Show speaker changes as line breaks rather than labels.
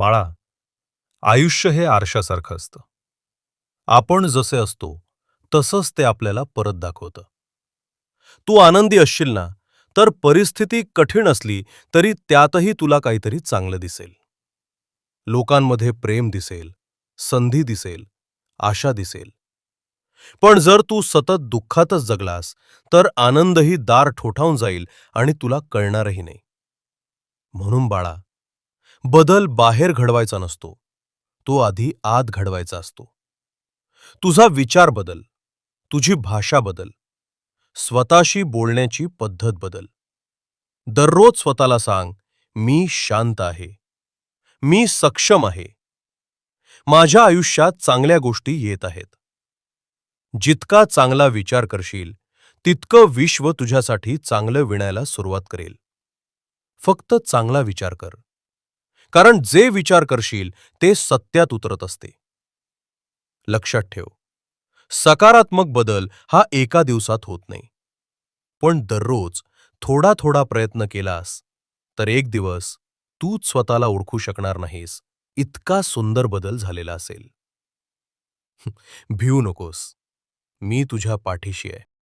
बाळा, आयुष्य हे आरशासारखं असतं. आपण जसे असतो तसंच ते आपल्याला परत दाखवतं. तू आनंदी असशील ना, तर परिस्थिती कठीण असली तरी त्यातही तुला काहीतरी चांगलं दिसेल. लोकांमध्ये प्रेम दिसेल, संधी दिसेल, आशा दिसेल. पण जर तू सतत दुःखातच जगलास, तर आनंदही दार ठोठावून जाईल आणि तुला कळणारही नाही. म्हणून बाळा, बदल बाहेर घडवायचा नसतो, तो आधी आत घडवायचा असतो. तुझा विचार बदल, तुझी भाषा बदल, स्वतःशी बोलण्याची पद्धत बदल. दररोज स्वतःला सांग, मी शांत आहे, मी सक्षम आहे, माझ्या आयुष्यात चांगल्या गोष्टी येत आहेत. जितका चांगला विचार करशील, तितकं विश्व तुझ्यासाठी चांगलं विणायला सुरुवात करेल. फक्त चांगला विचार कर, कारण जे विचार करशील ते सत्यात उतरत असते. लक्षात ठेव, सकारात्मक बदल हा एका दिवसात होत नाही, पण दररोज थोडा थोडा प्रयत्न केलास तर एक दिवस तूच स्वतःला ओळखू शकणार नाहीस, इतका सुंदर बदल झालेला असेल. भिवू नकोस, मी तुझ्या पाठीशी आहे.